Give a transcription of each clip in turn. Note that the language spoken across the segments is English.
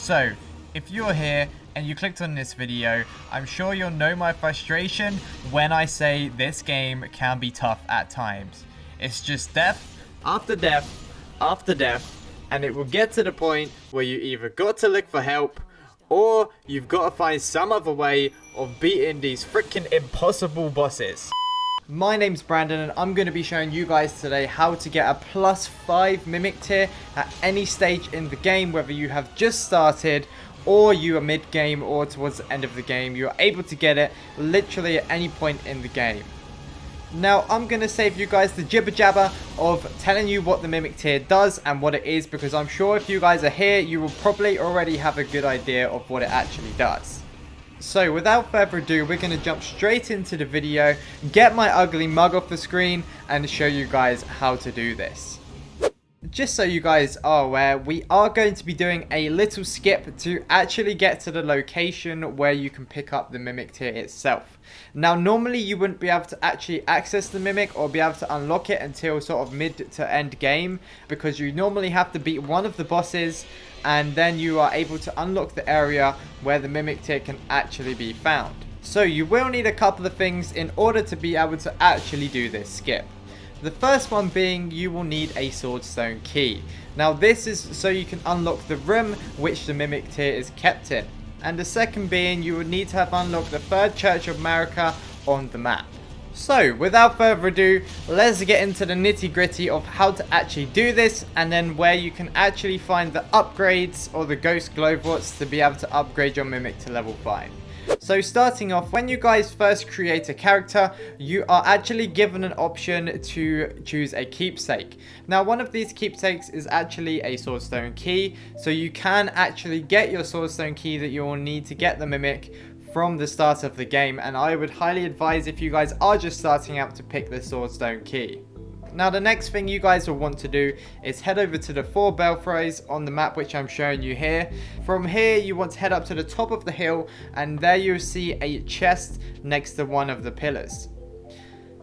So, if you're here and you clicked on this video, I'm sure you'll know my frustration when I say this game can be tough at times. It's just death after death after death, and it will get to the point where you either got to look for help or you've got to find some other way of beating these freaking impossible bosses. My name's Brandon and I'm going to be showing you guys today how to get a +5 Mimic tier at any stage in the game, whether you have just started or you are mid-game or towards the end of the game. You are able to get it literally at any point in the game. Now, I'm going to save you guys the jibber jabber of telling you what the Mimic tier does and what it is, because I'm sure if you guys are here, you will probably already have a good idea of what it actually does. So without further ado, we're going to jump straight into the video, get my ugly mug off the screen and show you guys how to do this. Just so you guys are aware, we are going to be doing a little skip to actually get to the location where you can pick up the Mimic tier itself. Now, normally you wouldn't be able to actually access the Mimic or be able to unlock it until sort of mid to end game, because you normally have to beat one of the bosses and then you are able to unlock the area where the Mimic tier can actually be found. So you will need a couple of things in order to be able to actually do this skip. The first one being you will need a swordstone key. Now this is so you can unlock the room which the Mimic tier is kept in. And the second being you would need to have unlocked the third Church of America on the map. So without further ado, let's get into the nitty gritty of how to actually do this, and then where you can actually find the upgrades or the ghost gloveworts to be able to upgrade your Mimic to level 5. So starting off, when you guys first create a character, you are actually given an option to choose a keepsake. Now one of these keepsakes is actually a swordstone key, so you can actually get your swordstone key that you will need to get the Mimic from the start of the game, and I would highly advise if you guys are just starting out to pick the swordstone key. Now the next thing you guys will want to do is head over to the 4 belfries on the map which I'm showing you here. From here you want to head up to the top of the hill, and there you'll see a chest next to one of the pillars.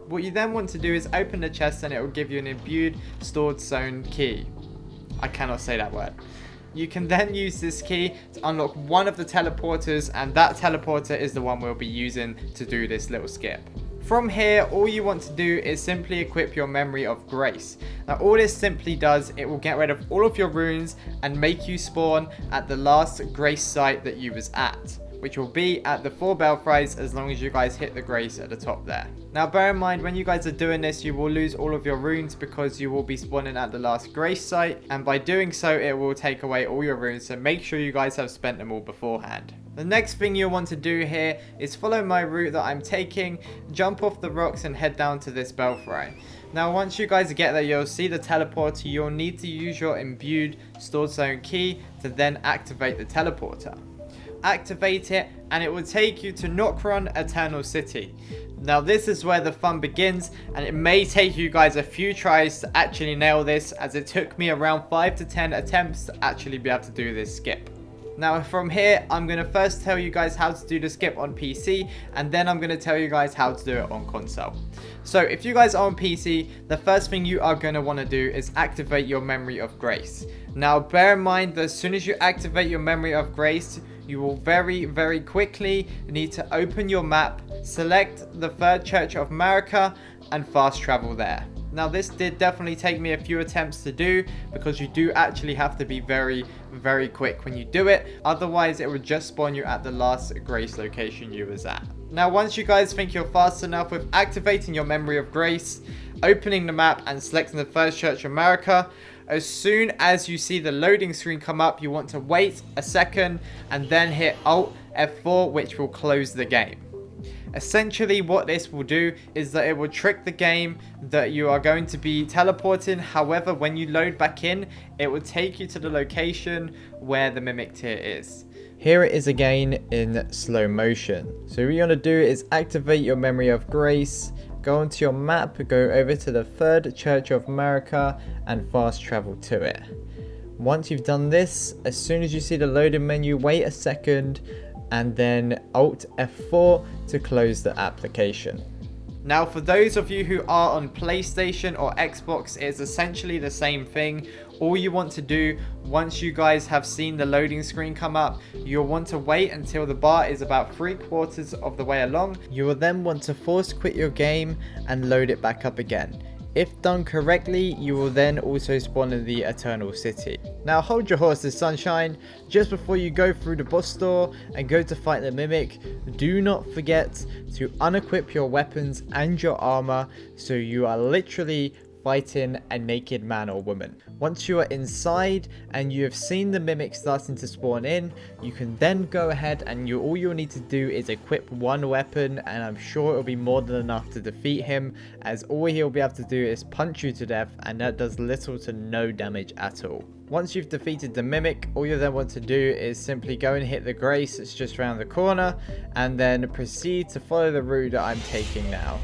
What you then want to do is open the chest and it will give you an imbued swordstone key. I cannot say that word. You can then use this key to unlock one of the teleporters, and that teleporter is the one we'll be using to do this little skip. From here, all you want to do is simply equip your Memory of Grace. Now all this simply does, it will get rid of all of your runes and make you spawn at the last Grace site that you was at, which will be at the 4 belfries as long as you guys hit the Grace at the top there. Now bear in mind, when you guys are doing this, you will lose all of your runes because you will be spawning at the last Grace site, and by doing so it will take away all your runes, so make sure you guys have spent them all beforehand. The next thing you'll want to do here is follow my route that I'm taking, jump off the rocks and head down to this belfry. Now once you guys get there, you'll see the teleporter. You'll need to use your imbued swordstone key to then activate the teleporter. Activate it and it will take you to Nocron Eternal City. Now this is where the fun begins, and it may take you guys a few tries to actually nail this, as it took me around 5 to 10 attempts to actually be able to do this skip. Now from here, I'm going to first tell you guys how to do the skip on PC, and then I'm going to tell you guys how to do it on console. So if you guys are on PC, the first thing you are going to want to do is activate your Memory of Grace. Now bear in mind that as soon as you activate your Memory of Grace, you will very quickly need to open your map, select the third Church of America and fast travel there. Now this did definitely take me a few attempts to do, because you do actually have to be very quick when you do it, otherwise it would just spawn you at the last Grace location you was at. Now once you guys think you're fast enough with activating your Memory of Grace, opening the map and selecting the first Church of America, as soon as you see the loading screen come up, you want to wait a second and then hit Alt F4, which will close the game. Essentially what this will do is that it will trick the game that you are going to be teleporting. However, when you load back in, it will take you to the location where the Mimic tier is. Here it is again in slow motion. So what you want to do is activate your Memory of Grace, go onto your map, go over to the third Church of America and fast travel to it. Once you've done this, as soon as you see the loading menu, wait a second and then Alt F4 to close the application. Now for those of you who are on PlayStation or Xbox, it's essentially the same thing. All you want to do once you guys have seen the loading screen come up, you'll want to wait until the bar is about 3/4 of the way along. You will then want to force quit your game and load it back up again. If done correctly, you will then also spawn in the Eternal City. Now hold your horses, sunshine. Just before you go through the boss door and go to fight the Mimic, do not forget to unequip your weapons and your armor, so you are literally fighting a naked man or woman. Once you are inside and you have seen the Mimic starting to spawn in, you can then go ahead and all you'll need to do is equip one weapon, and I'm sure it'll be more than enough to defeat him, as all he'll be able to do is punch you to death, and that does little to no damage at all. Once you've defeated the Mimic, all you then want to do is simply go and hit the Grace. It's just around the corner, and then proceed to follow the route that I'm taking now.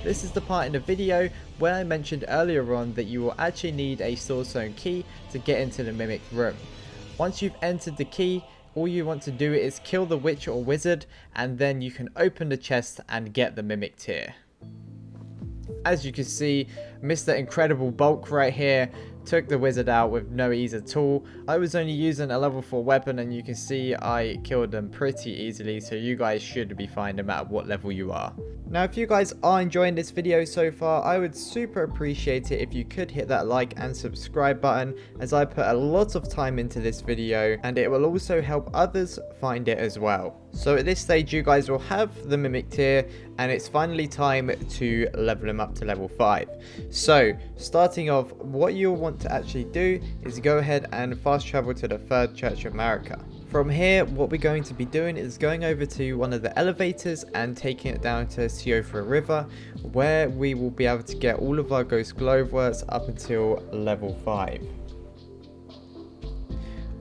This is the part in the video where I mentioned earlier on that you will actually need a Soul Stone key to get into the Mimic room. Once you've entered the key, all you want to do is kill the witch or wizard, and then you can open the chest and get the Mimic tier. As you can see, Mr. Incredible Bulk right here took the wizard out with no ease at all. I was only using a level 4 weapon, and you can see I killed them pretty easily, so you guys should be fine no matter what level you are. Now if you guys are enjoying this video so far, I would super appreciate it if you could hit that like and subscribe button, as I put a lot of time into this video, and it will also help others find it as well. So at this stage you guys will have the Mimic tier, and it's finally time to level him up to level 5. So starting off, what you'll want to actually do is go ahead and fast travel to the 3rd Church of Marika. From here, what we're going to be doing is going over to one of the elevators and taking it down to Siofra River, where we will be able to get all of our ghost gloveworts up until level 5.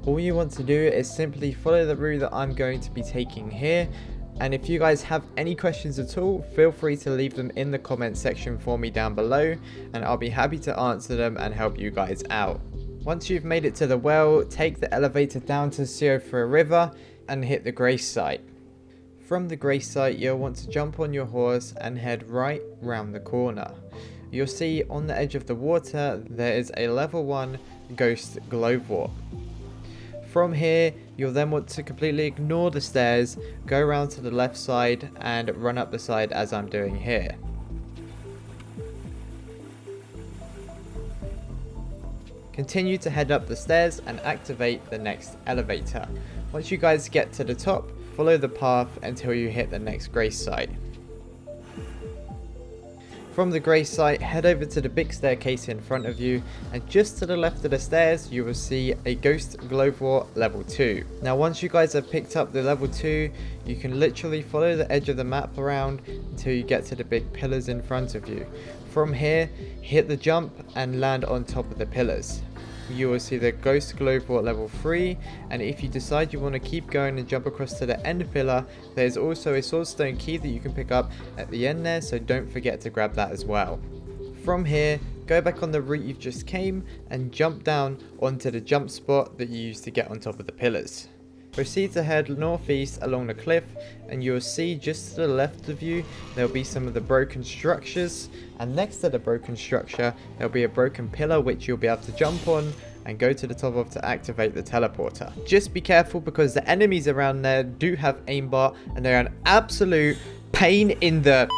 All you want to do is simply follow the route that I'm going to be taking here, and if you guys have any questions at all, feel free to leave them in the comment section for me down below, and I'll be happy to answer them and help you guys out. Once you've made it to the well, take the elevator down to Siofra River and hit the Grace site. From the Grace site, you'll want to jump on your horse and head right round the corner. You'll see on the edge of the water there is a level 1 ghost glovewort. From here, you'll then want to completely ignore the stairs, go around to the left side and run up the side as I'm doing here. Continue to head up the stairs and activate the next elevator. Once you guys get to the top, follow the path until you hit the next Grace site. From the Grace site, head over to the big staircase in front of you, and just to the left of the stairs you will see a Ghost Glovewort level 2. Now once you guys have picked up the level 2, you can literally follow the edge of the map around until you get to the big pillars in front of you. From here, hit the jump and land on top of the pillars. You will see the Ghost Glovewort level 3, and if you decide you want to keep going and jump across to the end pillar, there's also a Soul Stone key that you can pick up at the end there, so don't forget to grab that as well. From here, go back on the route you've just came and jump down onto the jump spot that you used to get on top of the pillars. Proceed to head northeast along the cliff, and you'll see just to the left of you there'll be some of the broken structures, and next to the broken structure there'll be a broken pillar which you'll be able to jump on and go to the top of to activate the teleporter. Just be careful because the enemies around there do have aimbot, and they're an absolute pain in the...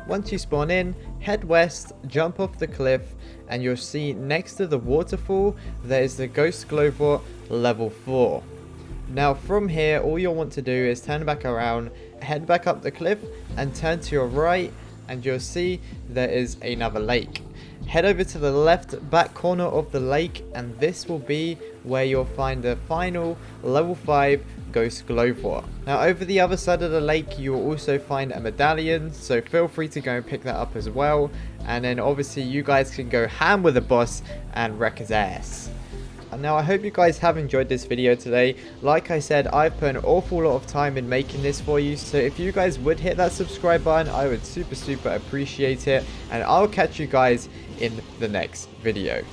Once you spawn in, head west, jump off the cliff, and you'll see next to the waterfall there is the Ghost Glovewort level 4. Now from here, all you'll want to do is turn back around, head back up the cliff and turn to your right, and you'll see there is another lake. Head over to the left back corner of the lake, and this will be where you'll find the final level 5 ghost glovewort. Now over the other side of the lake you will also find a medallion, so feel free to go and pick that up as well, and then obviously you guys can go ham with the boss and wreck his ass. Now I hope you guys have enjoyed this video today. Like I said, I've put an awful lot of time in making this for you, so if you guys would hit that subscribe button, I would super appreciate it, and I'll catch you guys in the next video.